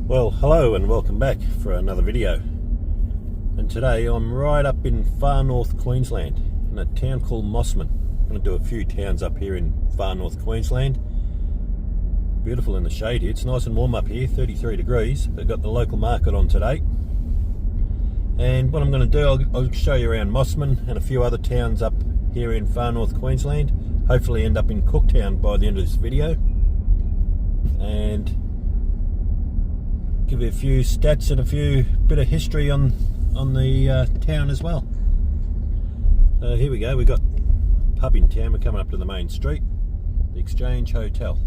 Well, hello and welcome back for another video. And today I'm right up in far north Queensland in a town called Mossman. I'm going to do a few towns up here in far north Queensland. Beautiful in the shade here. It's nice and warm up here, 33 degrees. They've got the local market on today. And what I'm going to do, I'll show you around Mossman and a few other towns up here in far north Queensland. Hopefully end up in Cooktown by the end of this video. And give you a few stats and a few bit of history on the town as well. Here we go, we've got a pub in town. We're coming up to the main street, the Exchange Hotel,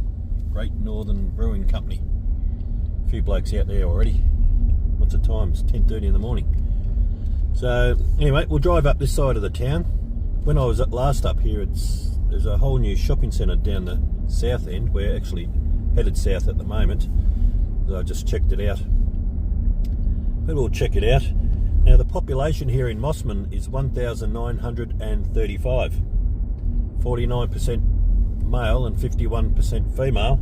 Great Northern Brewing Company. A few blokes out there already. What's the time? It's 10:30 in the morning. So anyway, we'll drive up this side of the town. When I was last up here, there's a whole new shopping centre down the south end. We're actually headed south at the moment. I just checked it out, but we'll check it out. Now the population here in Mossman is 1,935, 49% male and 51% female.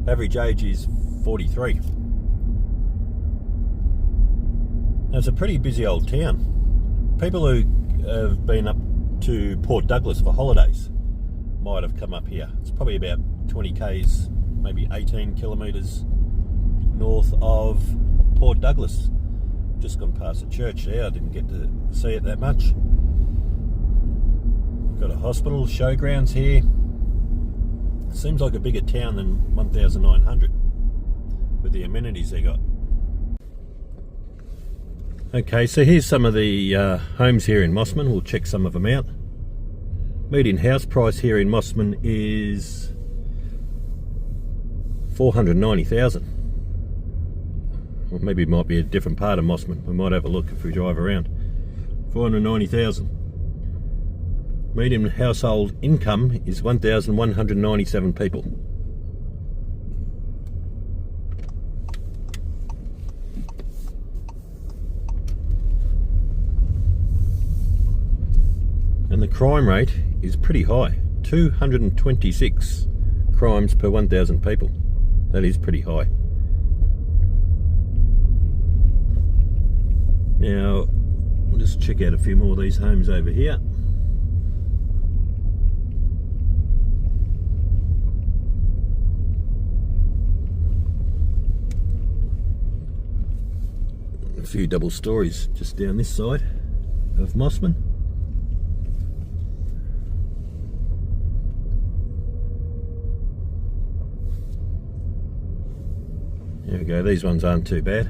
Average age is 43. Now it's a pretty busy old town. People who have been up to Port Douglas for holidays might have come up here. It's probably about 20 k's, maybe 18 kilometres north of Port Douglas. Just gone past the church there. I didn't get to see it that much. We've got a hospital, showgrounds here. Seems like a bigger town than 1,900 with the amenities they got. Okay, so here's some of the homes here in Mossman. We'll check some of them out. Median house price here in Mossman is $490,000. Or maybe it might be a different part of Mossman. We might have a look if we drive around. 490,000. Median household income is 1,197 people. And the crime rate is pretty high. 226 crimes per 1,000 people. That is pretty high. Now, we'll just check out a few more of these homes over here. A few double stories just down this side of Mossman. There we go, these ones aren't too bad.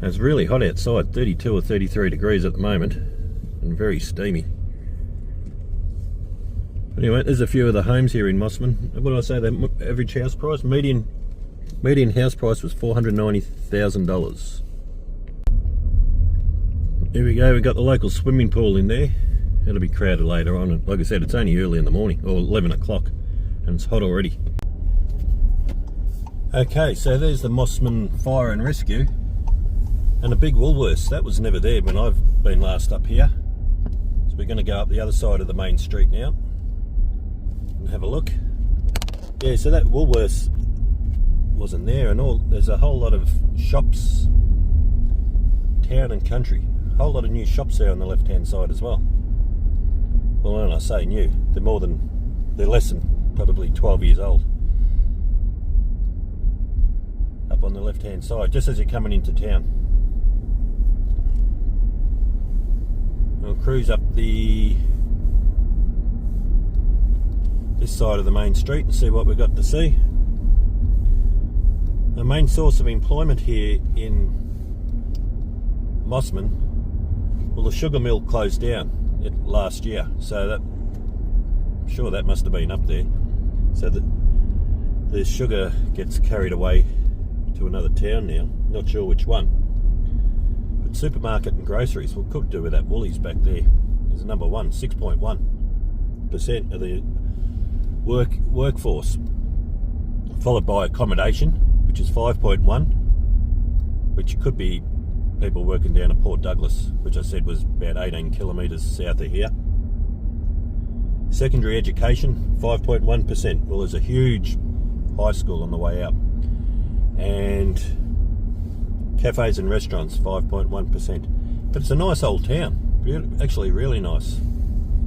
It's really hot outside, 32 or 33 degrees at the moment, and very steamy. Anyway, there's a few of the homes here in Mossman. What did I say, the average house price? Median house price was $490,000. Here we go, we've got the local swimming pool in there. It'll be crowded later on. Like I said, it's only early in the morning, or 11 o'clock, and it's hot already. Okay, so there's the Mossman Fire and Rescue. And a big Woolworths. That was never there when I've been last up here. So we're going to go up the other side of the main street now and have a look. Yeah, so that Woolworths wasn't there, and there's a whole lot of shops, town and country. A whole lot of new shops there on the left hand side as well. Well, when I say new, they're less than probably 12 years old. Up on the left hand side, just as you're coming into town. We'll cruise up this side of the main street and see what we've got to see. The main source of employment here in Mossman, well, the sugar mill closed down last year, so I'm sure that must have been up there. So the sugar gets carried away to another town now, not sure which one. Supermarket and groceries, well, could do with that Woolies back there. There's number one, 6.1% of the workforce, followed by accommodation, which is 5.1, which could be people working down at Port Douglas, which I said was about 18 kilometres south of here. Secondary education, 5.1%. Well, there's a huge high school on the way out. And cafes and restaurants, 5.1%. But it's a nice old town. Actually really nice.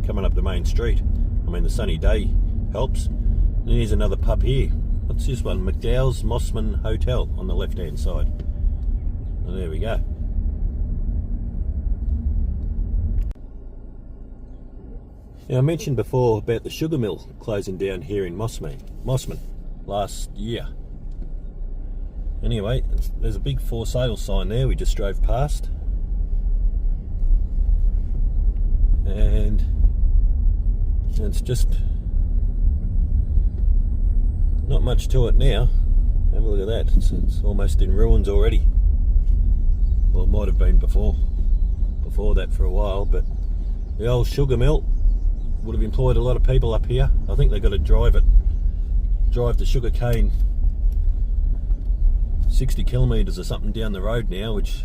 Coming up the main street. I mean, the sunny day helps. And here's another pub here. What's this one? McDowell's Mossman Hotel on the left hand side. Well, there we go. Now, I mentioned before about the sugar mill closing down here in Mossman last year. Anyway, there's a big for sale sign there we just drove past. And it's just not much to it now. Have a look at that. It's almost in ruins already. Well, it might have been before that for a while, but the old sugar mill would have employed a lot of people up here. I think they've got to drive the sugar cane 60 kilometres or something down the road now, which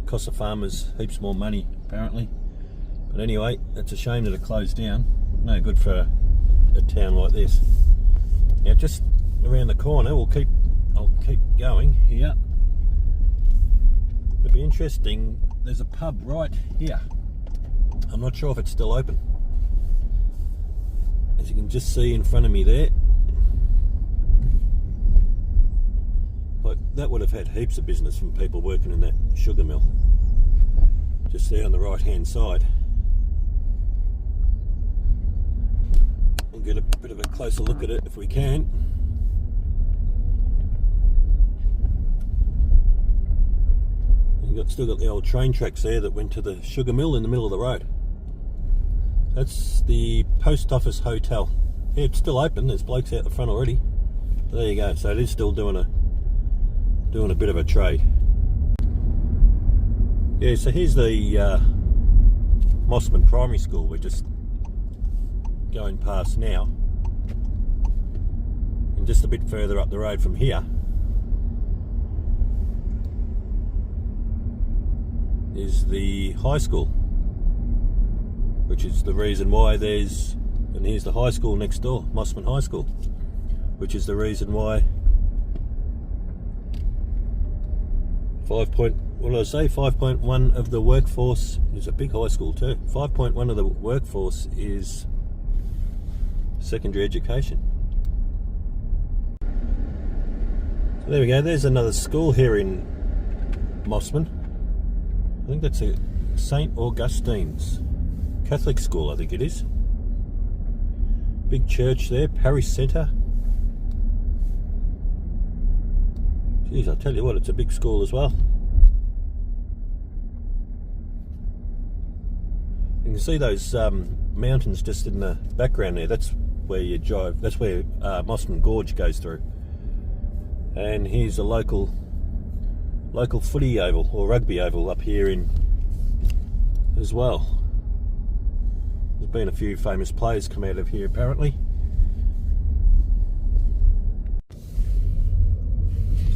costs the farmers heaps more money apparently. But anyway, it's a shame that it closed down. No good for a town like this. Now, just around the corner, I'll keep going here. It'll be interesting. There's a pub right here. I'm not sure if it's still open. As you can just see in front of me there. But that would have had heaps of business from people working in that sugar mill. Just there on the right hand side. We'll get a bit of a closer look at it if we can. You've still got the old train tracks there that went to the sugar mill in the middle of the road. That's the post office hotel. Yeah, it's still open. There's blokes out the front already. There you go. So it is still doing a bit of a trade. Yeah. So here's the Mossman Primary School. We're just going past now, and just a bit further up the road from here is the high school, which is the reason why and here's the high school next door, Mossman High School, which is the reason why 5.1 of the workforce is a big high school too. 5.1 of the workforce is secondary education. So there we go. There's another school here in Mossman. I think that's a St. Augustine's Catholic school, I think it is. Big church there, parish centre. Geez, I'll tell you what, it's a big school as well. You can see those mountains just in the background there. That's where you drive. That's where Mossman Gorge goes through. And here's a local footy oval or rugby oval up here in as well. There's been a few famous players come out of here apparently.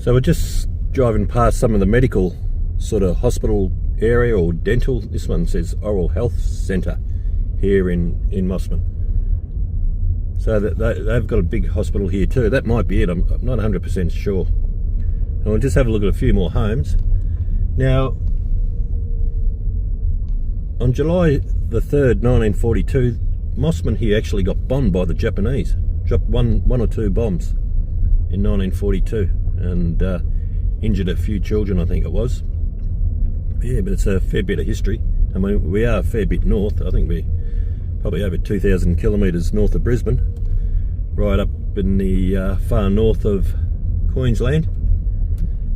So we're just driving past some of the medical sort of hospital area or dental. This one says Oral Health Centre here in Mossman. So that they've got a big hospital here too. That might be it. I'm not 100% sure. And we'll just have a look at a few more homes. Now, on July the 3rd, 1942, Mossman here actually got bombed by the Japanese. Dropped one or two bombs in 1942 and injured a few children, I think it was. Yeah, but it's a fair bit of history. I mean, we are a fair bit north. I think we're probably over 2,000 kilometres north of Brisbane, right up in the far north of Queensland.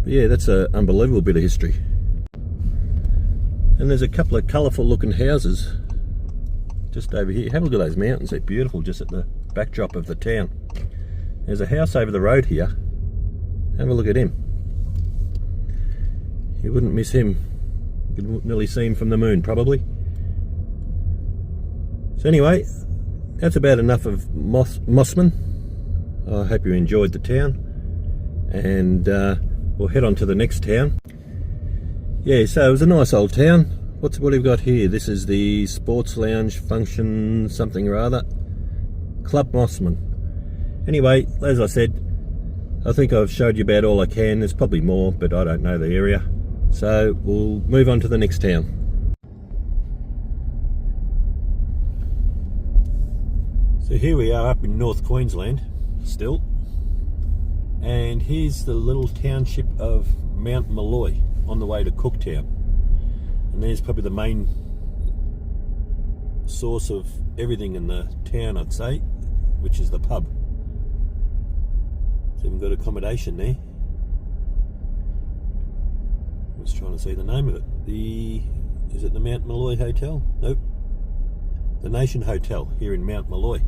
But yeah, that's an unbelievable bit of history. And there's a couple of colourful looking houses just over here. Have a look at those mountains, they're beautiful just at the backdrop of the town. There's a house over the road here. Have a look at him. You wouldn't miss him. You could nearly see him from the moon probably. So anyway, that's about enough of Mossman. I hope you enjoyed the town, and we'll head on to the next town. Yeah, so it was a nice old town. What have we got here? This is the sports lounge function something or other. Club Mossman. Anyway, as I said, I think I've showed you about all I can. There's probably more, but I don't know the area. So we'll move on to the next town. So here we are up in North Queensland still. And here's the little township of Mount Molloy on the way to Cooktown. And there's probably the main source of everything in the town, I'd say, which is the pub. It's even got accommodation there. I was trying to see the name of it. Is it the Mount Molloy Hotel? Nope. The Nation Hotel here in Mount Molloy.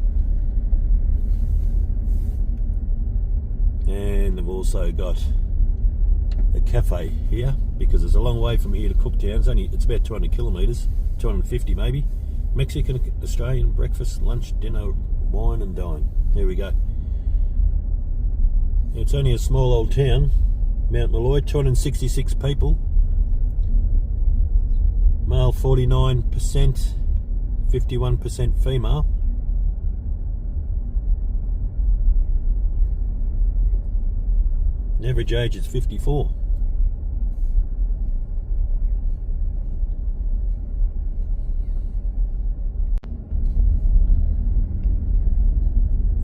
And they've also got a cafe here, because it's a long way from here to Cooktown. It's about 200 kilometres, 250 maybe. Mexican, Australian, breakfast, lunch, dinner, wine and dine. There we go. It's only a small old town, Mount Molloy, 266 people. Male 49%, 51% female. The average age is 54.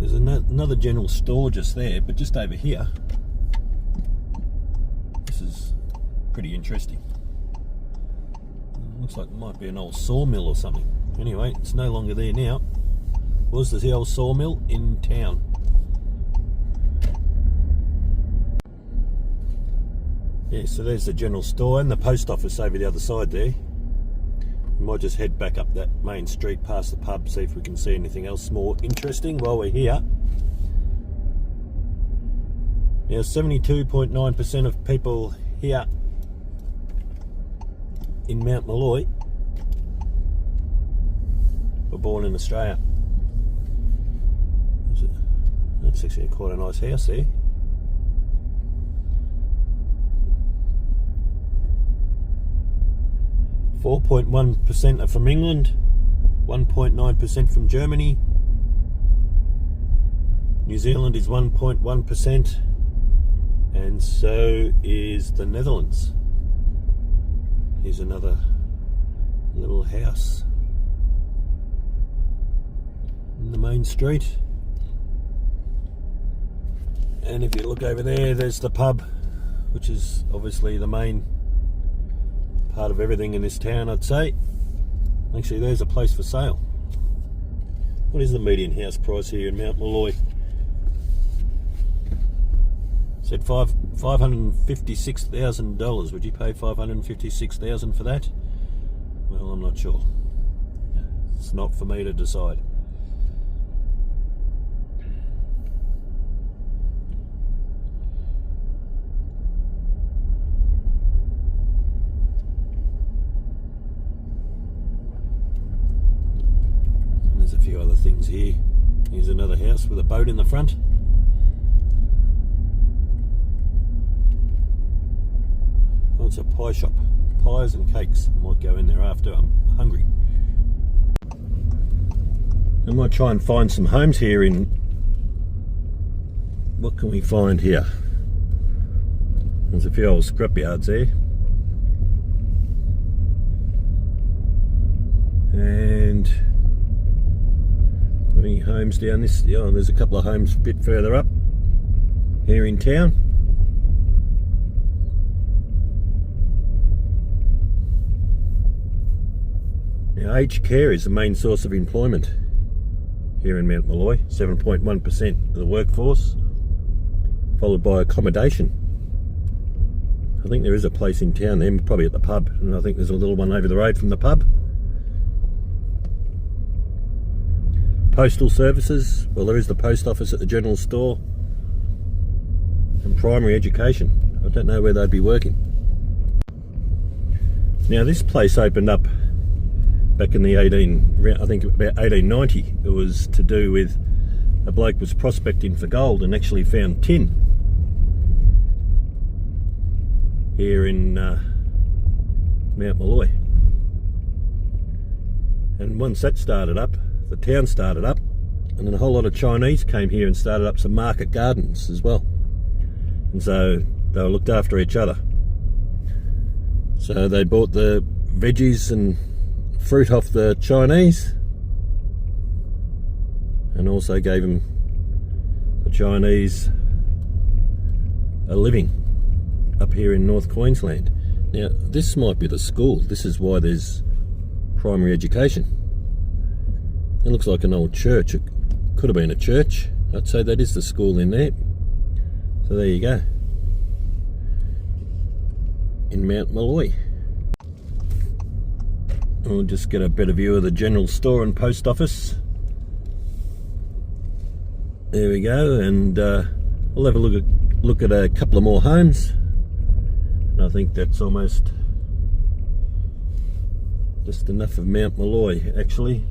There's another general store just there, but just over here, this is pretty interesting. Looks like it might be an old sawmill or something. Anyway, it's no longer there now. Was the old sawmill in town. Yeah, so there's the general store and the post office over the other side there. We might just head back up that main street past the pub, see if we can see anything else more interesting while we're here. Now 72.9% of people here in Mount Molloy were born in Australia. That's actually quite a nice house there. 4.1% are from England, 1.9% from Germany. New Zealand is 1.1%, and so is the Netherlands. Here's another little house in the main street. And if you look over there, there's the pub, which is obviously the main part of everything in this town, I'd say. Actually, there's a place for sale. What is the median house price here in Mount Molloy? Said $556,000. Would you pay $556,000 for that? Well, I'm not sure. It's not for me to decide. A few other things here. Here's another house with a boat in the front. Oh, it's a pie shop. Pies and cakes. I might go in there after. I'm hungry. I might try and find some homes here in... What can we find here? There's a few old scrapyards there. And... any homes down this, oh, there's a couple of homes a bit further up here in town. Now aged care is the main source of employment here in Mount Molloy, 7.1% of the workforce, followed by accommodation. I think there is a place in town there, probably at the pub, and I think there's a little one over the road from the pub. Postal services, well, there is the post office at the general store, and primary education. I don't know where they'd be working. Now this place opened up back in the I think about 1890. It was to do with a bloke was prospecting for gold and actually found tin here in Mount Molloy. And once that started up, the town started up, and then a whole lot of Chinese came here and started up some market gardens as well. and so they were looked after each other. So they bought the veggies and fruit off the Chinese, and also gave them, the Chinese, a living up here in North Queensland. Now this might be the school. This is why there's primary education. It looks like an old church. It could have been a church. I'd say that is the school in there. So there you go, in Mount Molloy. We'll just get a better view of the general store and post office. There we go, and we'll have a look at a couple of more homes. And I think that's almost just enough of Mount Molloy, actually.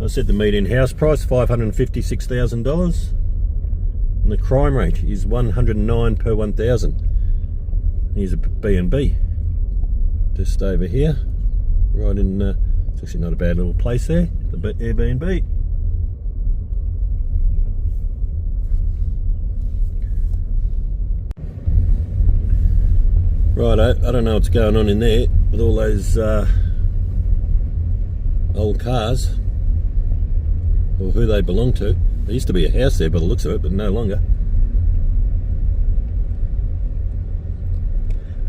I said the median house price $556,000, and the crime rate is 109 per 1,000. Here's a B&B just over here, right in. It's actually not a bad little place there, the Airbnb. Righto, I don't know what's going on in there with all those old cars, or who they belong to. There used to be a house there by the looks of it, but no longer.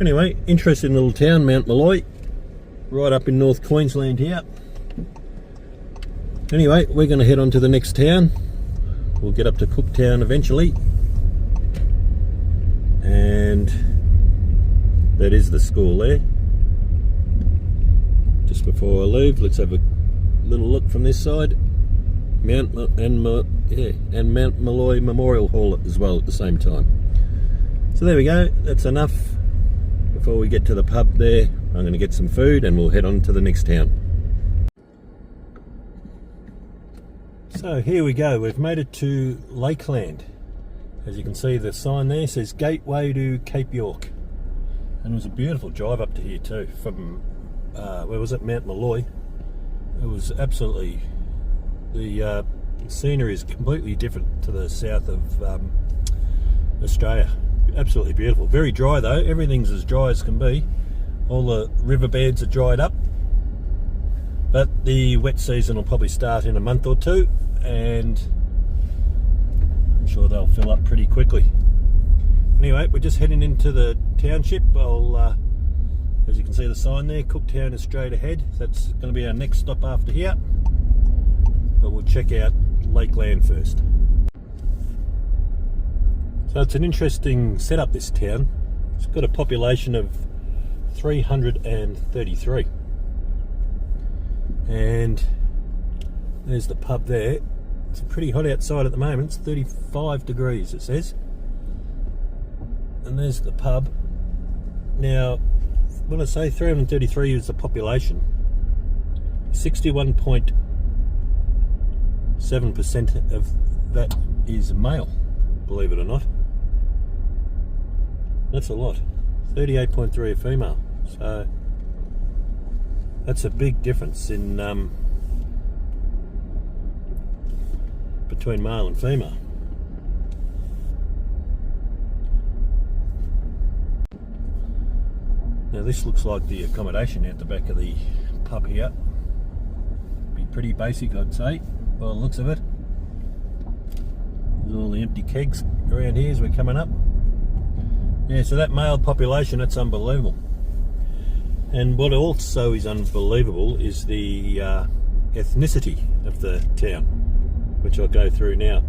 Anyway, interesting little town, Mount Molloy, right up in North Queensland here. Anyway, we're going to head on to the next town. We'll get up to Cooktown eventually, and that is the school there. Just before I leave, let's have a little look from this side. Mount Molloy Memorial Hall as well at the same time. So there we go, that's enough. Before we get to the pub there, I'm going to get some food and we'll head on to the next town. So here we go, we've made it to Lakeland. As you can see, the sign there says Gateway to Cape York. And it was a beautiful drive up to here too, from, where was it, Mount Molloy. It was absolutely, the scenery is completely different to the south of Australia. Absolutely beautiful. Very dry though, everything's as dry as can be. All the riverbeds are dried up, but the wet season will probably start in a month or two, and I'm sure they'll fill up pretty quickly. Anyway, we're just heading into the township. As you can see the sign there, Cooktown is straight ahead. That's going to be our next stop after here, but we'll check out Lakeland first. So it's an interesting setup, this town. It's got a population of 333, and there's the pub there. It's pretty hot outside at the moment. It's 35 degrees it says, and there's the pub. Now when I say 333 is the population, 61.7% of that is male, believe it or not. That's a lot. 38.3 are female. So that's a big difference in between male and female. Now this looks like the accommodation out the back of the pub here. Be pretty basic, I'd say, by the looks of it. There's all the empty kegs around here as we're coming up. Yeah, so that male population, that's unbelievable. And what also is unbelievable is the ethnicity of the town, which I'll go through now.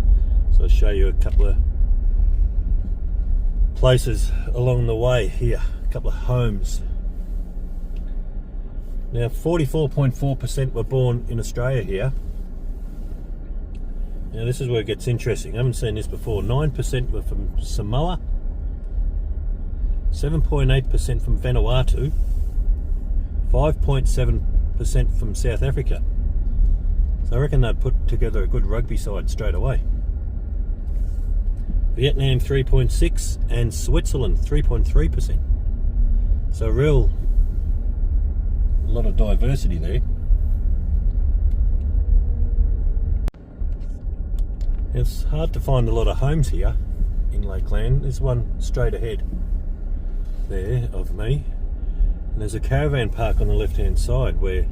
So I'll show you a couple of places along the way here, a couple of homes. Now 44.4% were born in Australia here. Now this is where it gets interesting. I haven't seen this before. 9% were from Samoa, 7.8% from Vanuatu, 5.7% from South Africa. So I reckon they'd put together a good rugby side straight away. Vietnam 3.6% and Switzerland 3.3%. So a lot of diversity there. It's hard to find a lot of homes here in Lakeland. There's one straight ahead there of me, and there's a caravan park on the left hand side where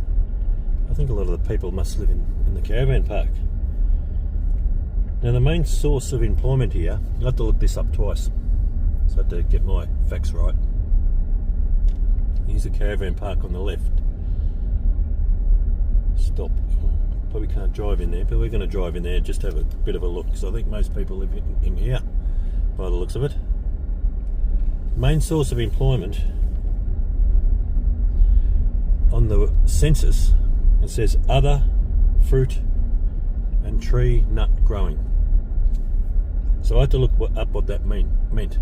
I think a lot of the people must live in the caravan park. Now the main source of employment here, I have to look this up twice, so I have to get my facts right. Here's a caravan park on the left. Stop. Probably can't drive in there, but we're going to drive in there and just have a bit of a look, because I think most people live in here by the looks of it. Main source of employment on the census, it says other fruit and tree nut growing. So I had to look up what that meant.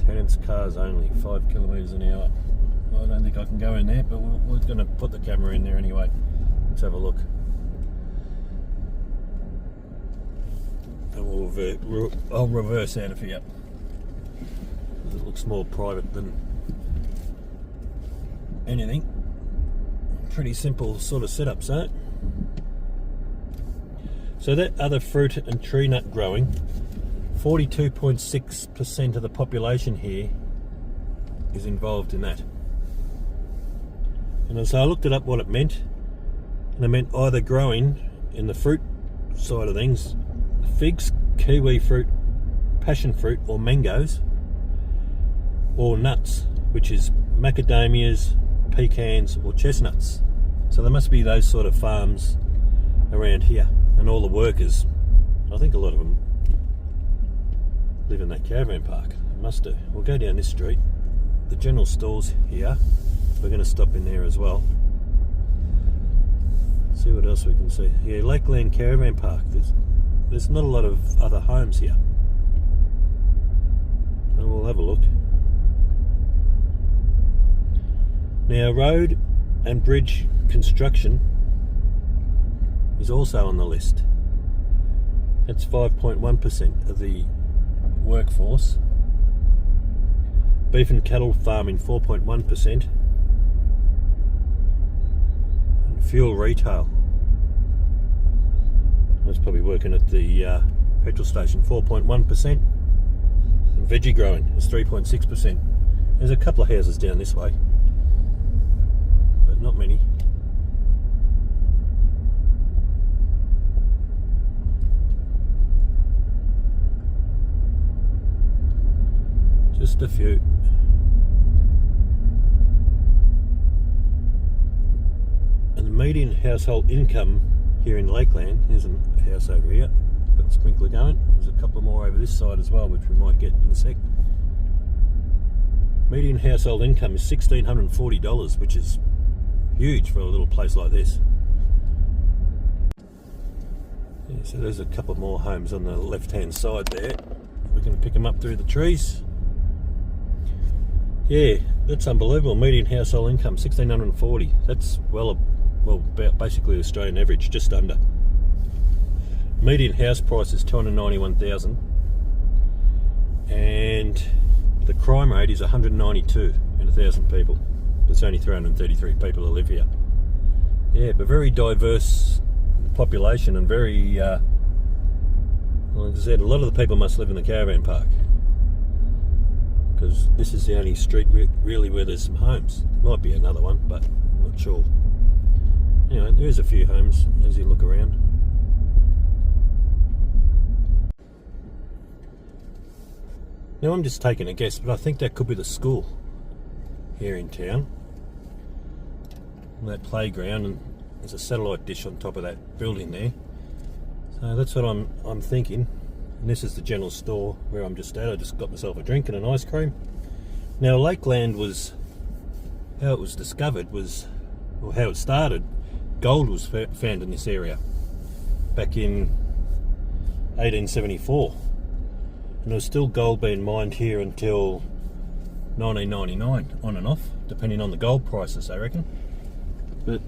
Tenants cars only, 5 kilometres an hour. I don't think I can go in there, but we're going to put the camera in there anyway. Let's have a look. And I'll reverse out of here. It looks more private than anything. Pretty simple sort of setup, so that other fruit and tree nut growing, 42.6% of the population here is involved in that. And so I looked it up what it meant, and it meant either growing in the fruit side of things, figs, kiwi fruit, passion fruit or mangoes, or nuts, which is macadamias, pecans or chestnuts. So there must be those sort of farms around here, and all the workers, I think a lot of them live in that caravan park. Must do. We'll go down this street. The general stores here, we're going to stop in there as well. See what else we can see. Yeah, Lakeland Caravan Park. There's not a lot of other homes here. And we'll have a look. Now, road and bridge construction is also on the list. That's 5.1% of the workforce. Beef and cattle farming, 4.1%. And fuel retail, that's probably working at the petrol station, 4.1%. And veggie growing is 3.6%. There's a couple of houses down this way, but not many. Just a few. And the median household income here in Lakeland, here's a house over here, got the sprinkler going. There's a couple more over this side as well, which we might get in a sec. Median household income is $1,640, which is huge for a little place like this. Yeah, so there's a couple more homes on the left hand side there. We can pick them up through the trees. Yeah, that's unbelievable. Median household income, $1,640. That's well, about basically the Australian average, just under. Median house price is $291,000, and the crime rate is 192 in 1,000 people. There's only 333 people who live here. Yeah, but very diverse population, and very, like I said, a lot of the people must live in the caravan park, because this is the only street really where there's some homes. There might be another one, but I'm not sure. Anyway, there is a few homes as you look around. Now I'm just taking a guess, but I think that could be the school here in town. That playground, and there's a satellite dish on top of that building there. So that's what I'm thinking. And this is the general store where I'm just at. I just got myself a drink and an ice cream. Now Lakeland was, how it was discovered was, or how it started, gold was found in this area back in 1874. And there was still gold being mined here until 1999, on and off, depending on the gold prices, I reckon. But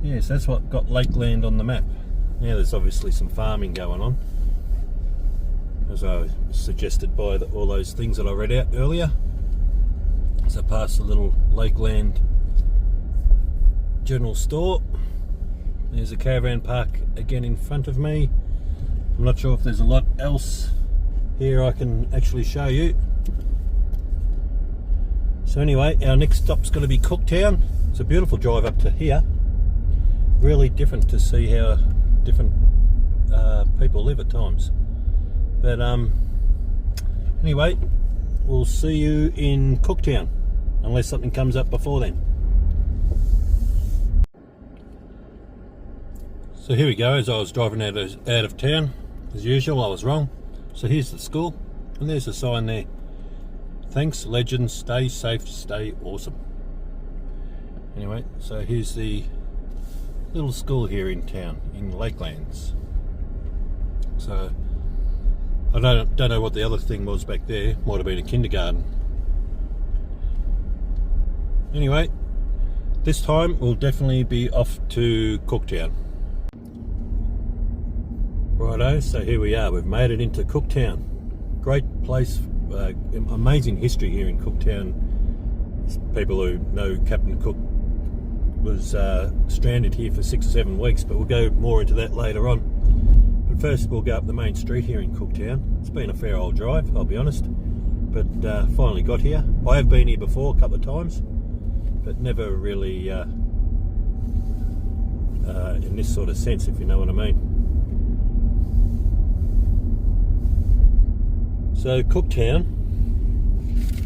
yes, that's what got Lakeland on the map. Now there's obviously some farming going on, as I suggested by all those things that I read out earlier. So past the little Lakeland general store, There's a caravan park again in front of me. I'm not sure if there's a lot else here I can actually show you. So anyway, our next stop's going to be Cooktown. It's a beautiful drive up to here. Really different to see how different people live at times. But anyway, we'll see you in Cooktown, unless something comes up before then. So here we go, as I was driving out of town, as usual, I was wrong. So here's the school, and there's a sign there. Thanks, legends, stay safe, stay awesome. Anyway, so here's the little school here in town, in Lakelands. So, I don't know what the other thing was back there, might have been a kindergarten. Anyway, this time we'll definitely be off to Cooktown. Righto, so here we are, we've made it into Cooktown. Great place, amazing history here in Cooktown. People who know Captain Cook was stranded here for 6 or 7 weeks, but we'll go more into that later on. But first we'll go up the main street here in Cooktown. It's been a fair old drive, I'll be honest, but finally got here. I have been here before a couple of times, but never really in this sort of sense, if you know what I mean. So Cooktown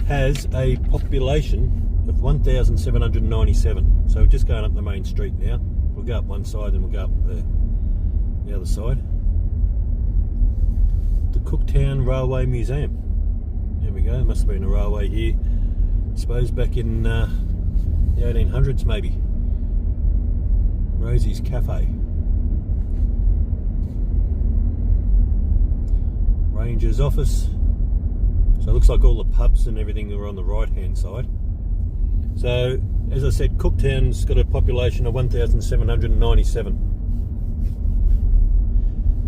has a population of 1,797. So we're just going up the main street now. We'll go up one side and we'll go up the other side. The Cooktown Railway Museum. There we go, there must have been a railway here, I suppose back in the 1800s maybe. Rosie's Cafe. Ranger's office. So it looks like all the pubs and everything are on the right hand side. So as I said, Cooktown's got a population of 1,797.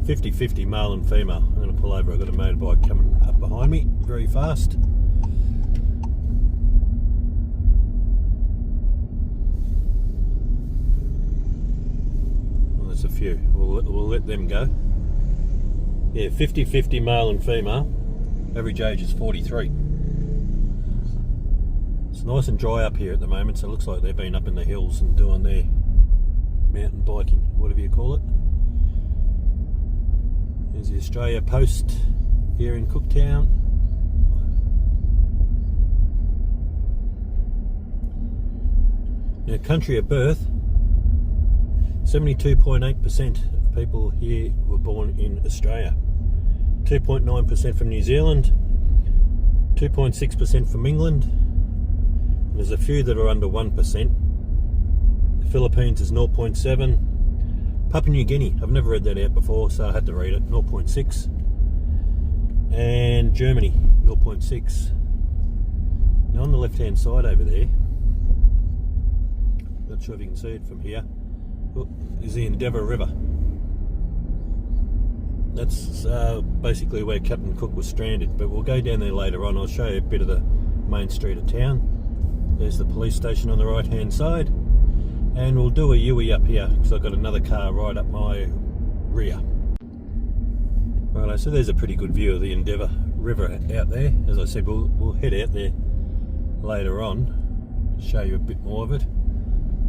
50-50 male and female. I'm going to pull over, I've got a motorbike coming up behind me very fast. Well, there's a few, we'll let them go. Yeah, 50-50 male and female. Average age is 43. It's nice and dry up here at the moment, so it looks like they've been up in the hills and doing their mountain biking, whatever you call it. There's the Australia Post here in Cooktown. Now, country of birth, 72.8% of people here were born in Australia. 2.9% from New Zealand, 2.6% from England, and there's a few that are under 1%. The Philippines is 0.7. Papua New Guinea, I've never read that out before, so I had to read it, 0.6. And Germany, 0.6. Now on the left hand side over there, not sure if you can see it from here, is the Endeavour River. That's basically where Captain Cook was stranded, but we'll go down there later on. I'll show you a bit of the main street of town. There's the police station on the right hand side, and we'll do a U-ey up here because I've got another car right up my rear. Right, so there's a pretty good view of the Endeavour River out there. As I said, we'll head out there later on to show you a bit more of it.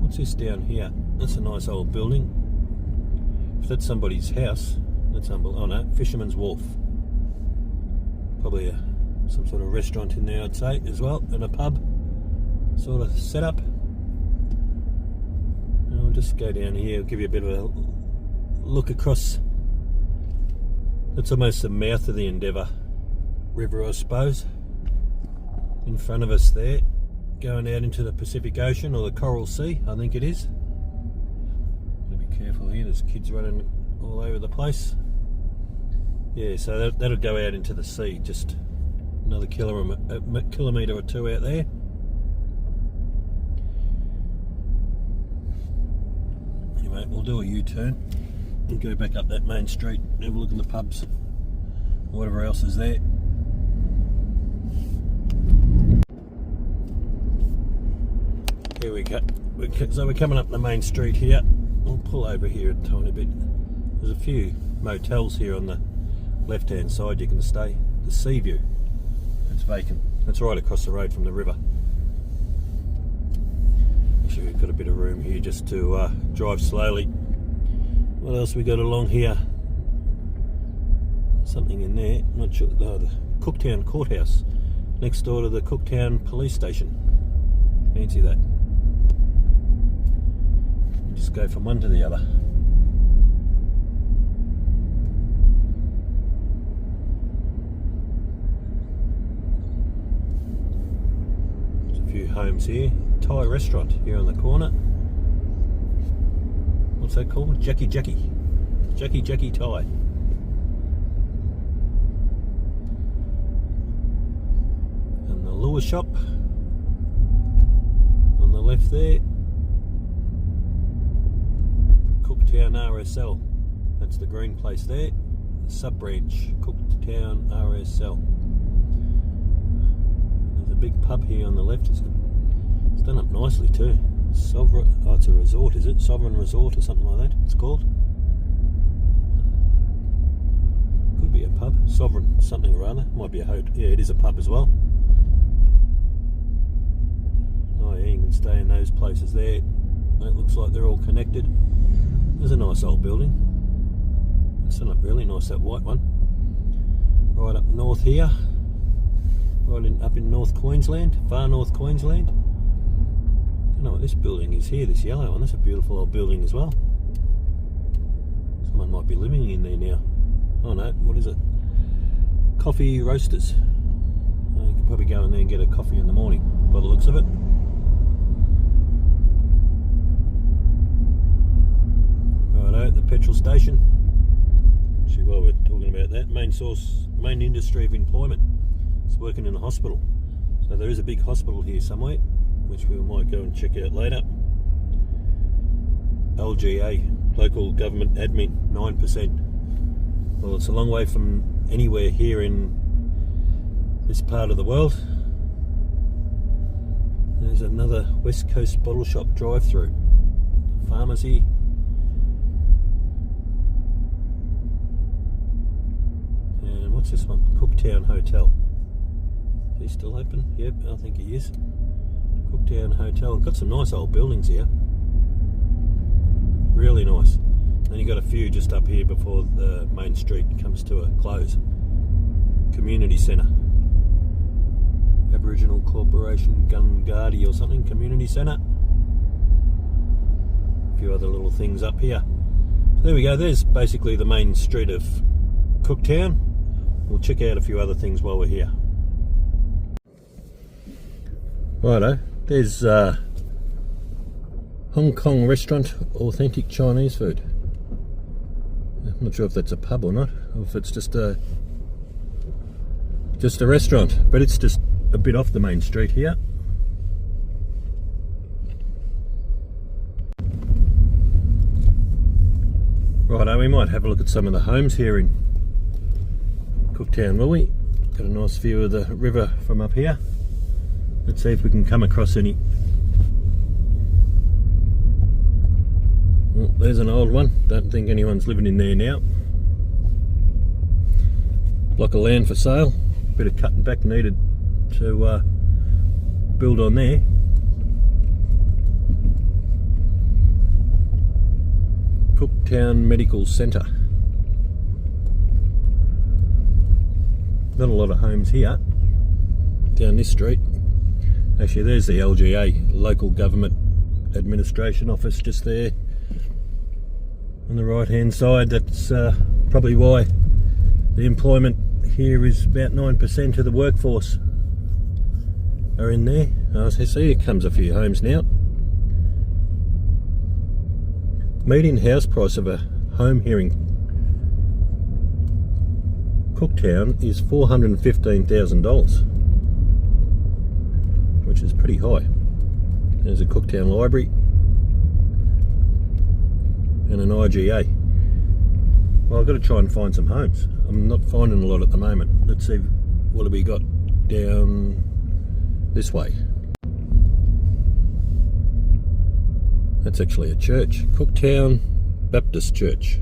What's this down here? That's a nice old building. If that's somebody's house, that's unbelievable. Oh no, Fisherman's Wharf. Probably some sort of restaurant in there, I'd say, as well, and a pub sort of setup. And I'll just go down here, I'll give you a bit of a look across. That's almost the mouth of the Endeavour River, I suppose. In front of us there, going out into the Pacific Ocean, or the Coral Sea, I think it is. Gotta be careful here, there's kids running all over the place. Yeah, so that'll go out into the sea, just another kilometre or two out there. Anyway, we'll do a U-turn and go back up that main street, have a look at the pubs, whatever else is there. Here we go. So we're coming up the main street here. I'll pull over here a tiny bit. There's a few motels here on the left hand side you can stay. The Sea View, it's vacant. It's right across the road from the river. Actually, we've got a bit of room here just to drive slowly. What else we got along here? Something in there, not sure. Oh, the Cooktown Courthouse, next door to the Cooktown Police Station. Fancy that. Just go from one to the other. There's a few homes here. Thai restaurant here on the corner. What's that called? Jackie Thai. And the lure shop on the left there. Cooktown RSL. That's the green place there. The sub-branch, Cooktown RSL. There's a big pub here on the left. It's done up nicely too. Sovereign, oh, it's a resort, is it? Sovereign Resort or something like that it's called. Could be a pub. Sovereign something or other. Might be a hotel. Yeah, it is a pub as well. Oh yeah, you can stay in those places there. It looks like they're all connected. There's a nice old building. It's not really nice, that white one. Right up north here. Up in North Queensland, far North Queensland. Don't know what this building is here, this yellow one. That's a beautiful old building as well. Someone might be living in there now. Oh no, what is it? Coffee Roasters. You could probably go in there and get a coffee in the morning, by the looks of it. Righto, the petrol station. Actually, while we're talking about that, main industry of employment. It's working in a hospital. So there is a big hospital here somewhere, which we might go and check out later. LGA, local government admin, 9%. Well, it's a long way from anywhere here in this part of the world. There's another West Coast bottle shop drive-through. Pharmacy. And what's this one? Cooktown Hotel. Is he still open? Yep, I think he is. Cooktown Hotel. Got some nice old buildings here. Really nice. Then you got a few just up here before the main street comes to a close. Community Centre. Aboriginal Corporation Gungardie or something. Community Centre. A few other little things up here. So there we go. There's basically the main street of Cooktown. We'll check out a few other things while we're here. Righto. There's Hong Kong restaurant, authentic Chinese food. I'm not sure if that's a pub or not, or if it's just a restaurant, but it's just a bit off the main street here. Righto, we might have a look at some of the homes here in Cooktown, will we? Got a nice view of the river from up here. Let's see if we can come across any. Well, there's an old one. Don't think anyone's living in there now. Block of land for sale. Bit of cutting back needed to build on there. Cooktown Medical Centre. Not a lot of homes here down this street. Actually, there's the LGA, Local Government Administration Office, just there on the right hand side. That's probably why the employment here is about 9% of the workforce are in there. Oh, so here comes a few homes now. Median house price of a home here in Cooktown is $415,000, which is pretty high. There's a Cooktown Library and an IGA. Well, I've got to try and find some homes. I'm not finding a lot at the moment. Let's see, what have we got down this way? That's actually a church, Cooktown Baptist Church.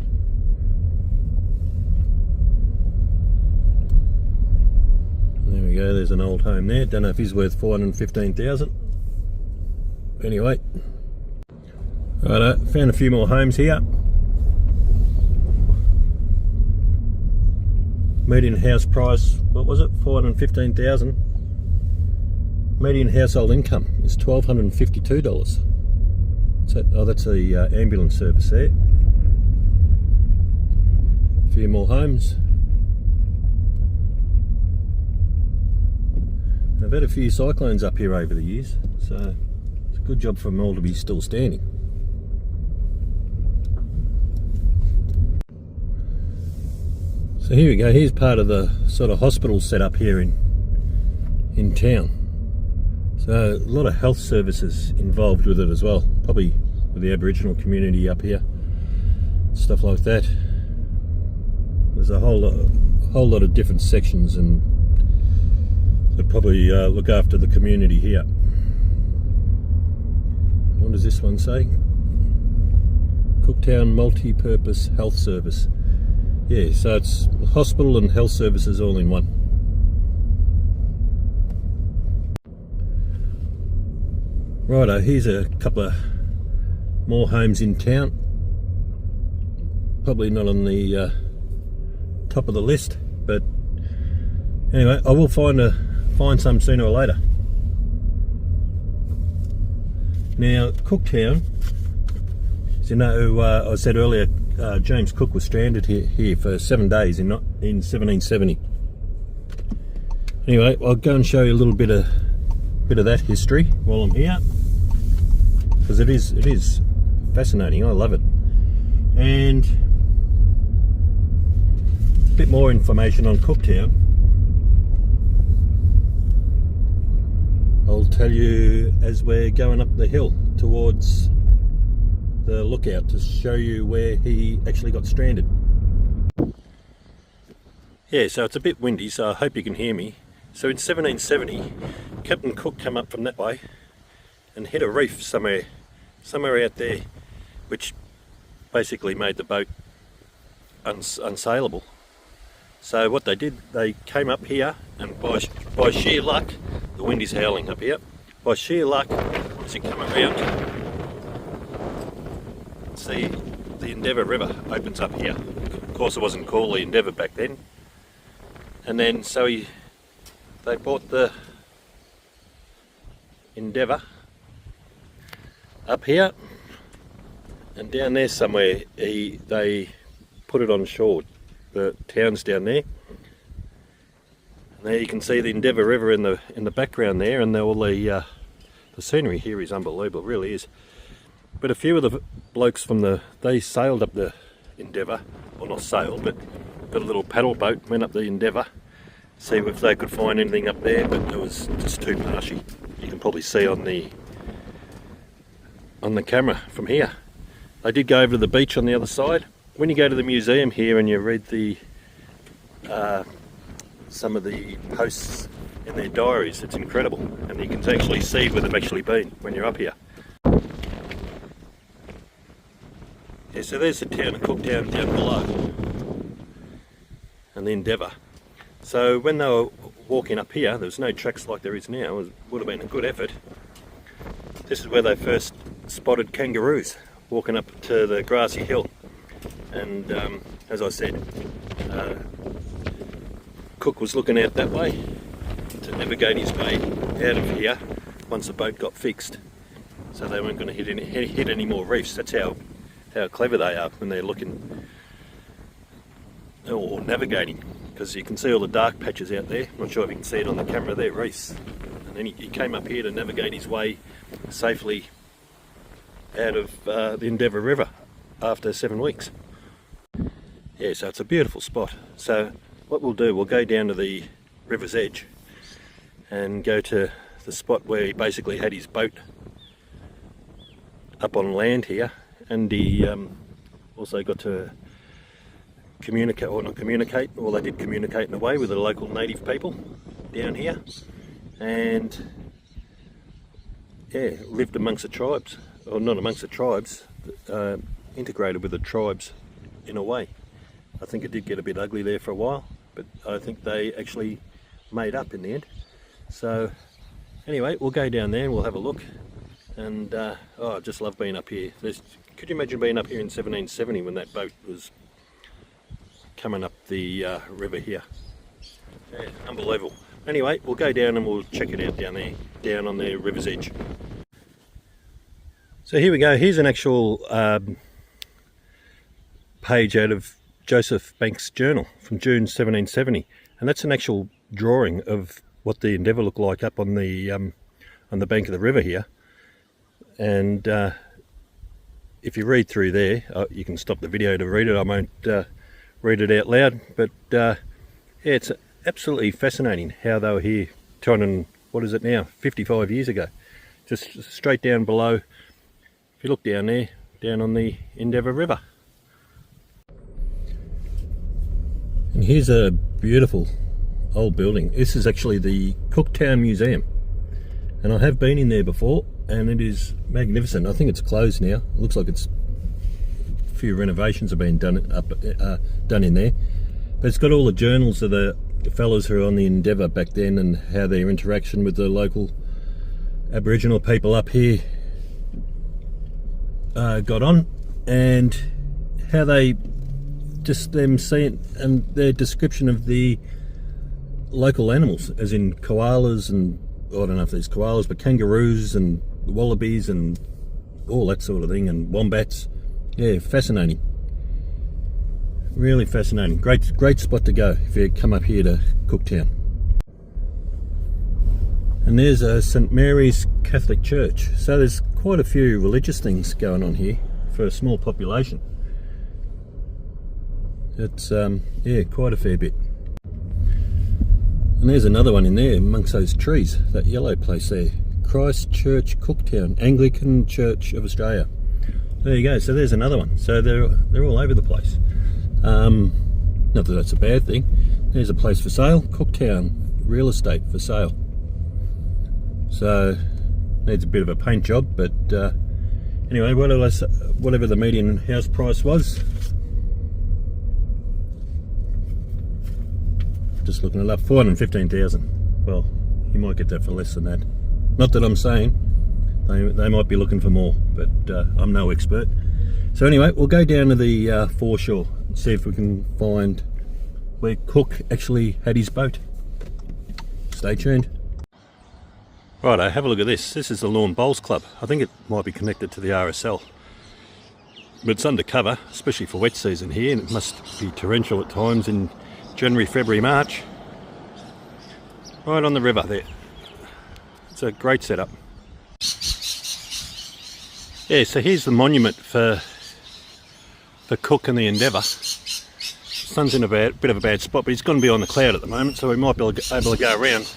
There we go, there's an old home there. Don't know if he's worth 415,000. Anyway, right, found a few more homes here. Median house price, what was it? 415,000. Median household income is $1,252. So, oh, that's the ambulance service there. A few more homes. I've had a few cyclones up here over the years, so it's a good job for them all to be still standing. So here we go, here's part of the sort of hospital setup here in town. So a lot of health services involved with it as well, probably with the Aboriginal community up here, stuff like that. There's a whole lot of different sections, and that probably look after the community here. What does this one say? Cooktown Multi-Purpose Health Service. Yeah, so it's hospital and health services all in one. Righto, here's a couple of more homes in town. Probably not on the top of the list, but anyway, I will find some sooner or later. Now, Cooktown, as you know, I said earlier, James Cook was stranded here for 7 days in 1770. Anyway, I'll go and show you a little bit of that history while I'm here, because it is fascinating. I love it. And a bit more information on Cooktown I'll tell you as we're going up the hill towards the lookout to show you where he actually got stranded. Yeah, so it's a bit windy, so I hope you can hear me. So in 1770, Captain Cook came up from that way and hit a reef somewhere out there, which basically made the boat unsaleable. So what they did, they came up here, and by sheer luck, the wind is howling up here, by sheer luck, as you come around, see the Endeavour River opens up here. Of course it wasn't called the Endeavour back then. And then so they brought the Endeavour up here, and down there somewhere they put it on shore. The town's down there, and there you can see the Endeavour River in the background there, and all the scenery here is unbelievable, it really is. But a few of the blokes they sailed up the Endeavour, well not sailed, but got a little paddle boat, went up the Endeavour, see if they could find anything up there, but it was just too marshy. You can probably see on the camera from here. They did go over to the beach on the other side. When you go to the museum here and you read some of the posts in their diaries, it's incredible, and you can actually see where they've actually been when you're up here. Yeah, so there's the town of Cooktown down below, and the Endeavour. So when they were walking up here, there was no tracks like there is now. It would have been a good effort. This is where they first spotted kangaroos walking up to the grassy hill. And as I said, Cook was looking out that way to navigate his way out of here once the boat got fixed, so they weren't going to hit any more reefs. That's how clever they are when they're looking or navigating, because you can see all the dark patches out there. I'm not sure if you can see it on the camera there, reefs. And then he came up here to navigate his way safely out of the Endeavour River after 7 weeks. Yeah, so it's a beautiful spot. So what we'll do, we'll go down to the river's edge and go to the spot where he basically had his boat up on land here, and he also got to communicate, or not communicate, well they did communicate in a way with the local native people down here, and yeah, lived amongst the tribes or not amongst the tribes, integrated with the tribes in a way. I think it did get a bit ugly there for a while, but I think they actually made up in the end. So anyway, we'll go down there and we'll have a look. And oh, I just love being up here. Could you imagine being up here in 1770 when that boat was coming up the river here? Yeah, unbelievable. Anyway, we'll go down and we'll check it out down there, down on the river's edge. So here we go. Here's an actual page out of Joseph Banks' journal from June 1770, and that's an actual drawing of what the Endeavour looked like up on the bank of the river here. And if you read through there, you can stop the video to read it. I won't read it out loud, but yeah, it's absolutely fascinating how they were here 55 years ago. Just straight down below, if you look down there, down on the Endeavour River. And here's a beautiful old building. This is actually the Cooktown Museum, and I have been in there before, and it is magnificent. I think it's closed now. It looks like it's a few renovations have been done in there, but it's got all the journals of the fellas who were on the Endeavour back then and how their interaction with the local Aboriginal people up here got on, and how they just them seeing and their description of the local animals, as in koalas, and I don't know if there's koalas, but kangaroos and wallabies and all that sort of thing, and wombats. Yeah, fascinating. Really fascinating. Great spot to go if you come up here to Cooktown. And there's a St Mary's Catholic Church. So there's quite a few religious things going on here for a small population. It's yeah, quite a fair bit. And there's another one in there amongst those trees, that yellow place there. Christ Church, Cooktown, Anglican Church of Australia. There you go. So there's another one. So they're all over the place. Not that that's a bad thing. There's a place for sale, Cooktown real estate for sale. So needs a bit of a paint job, but anyway, whatever the median house price was, just looking it up, 415,000. Well, you might get that for less than that. Not that I'm saying they might be looking for more, but I'm no expert. So anyway, we'll go down to the foreshore and see if we can find where Cook actually had his boat. Stay tuned. Righto, have a look at this. This is the Lawn Bowls Club. I think it might be connected to the RSL. But it's undercover, especially for wet season here, and it must be torrential at times in January, February, March. Right on the river there. It's a great setup. Yeah, so here's the monument for Cook and the Endeavour. Sun's in a bit of a bad spot, but he's going to be on the cloud at the moment, so we might be able to go around.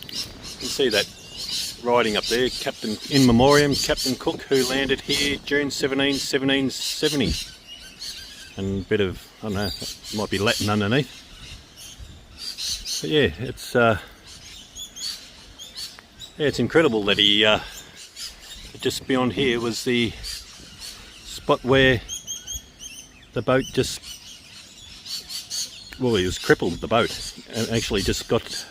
You can see that writing up there, Captain in Memoriam, Captain Cook, who landed here June 1770. And a bit of, I don't know, might be Latin underneath. But yeah, it's incredible that he just beyond here was the spot where the boat just, well, he was crippled, the boat, and actually just got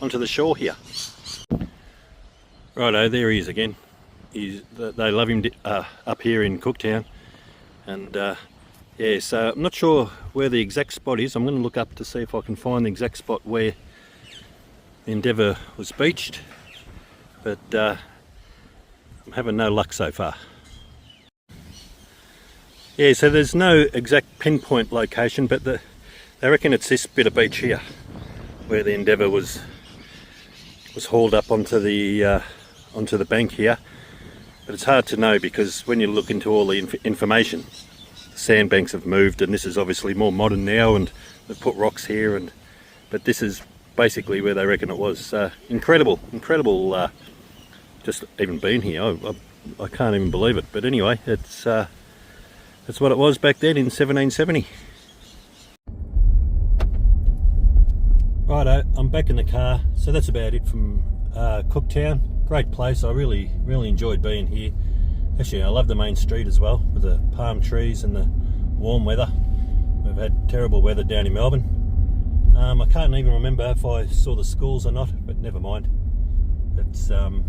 onto the shore here. Righto, there he is again. They love him up here in Cooktown, and yeah, so I'm not sure where the exact spot is. I'm going to look up to see if I can find the exact spot where the Endeavour was beached, but I'm having no luck so far. Yeah, so there's no exact pinpoint location, but they reckon it's this bit of beach here where the Endeavour was hauled up onto the bank here. But it's hard to know because when you look into all the information, the sandbanks have moved, and this is obviously more modern now, and they've put rocks here, but this is basically where they reckon it was. Incredible, just even being here. I can't even believe it. But anyway, that's what it was back then in 1770. Righto, I'm back in the car. So that's about it from Cooktown. great place. I really enjoyed being here. Actually, I love the main street as well, with the palm trees and the warm weather. We've had terrible weather down in Melbourne. I can't even remember if I saw the schools or not, but never mind. It's that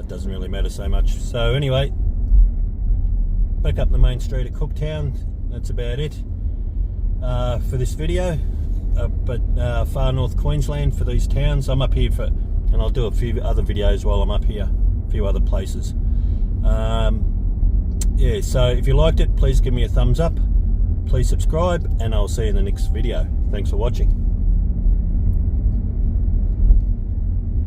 doesn't really matter so much. So anyway, back up the main street of Cooktown. That's about it for this video. But far north Queensland for these towns. I'm up here and I'll do a few other videos while I'm up here, a few other places. Yeah, so if you liked it, please give me a thumbs up, please subscribe, and I'll see you in the next video. Thanks for watching.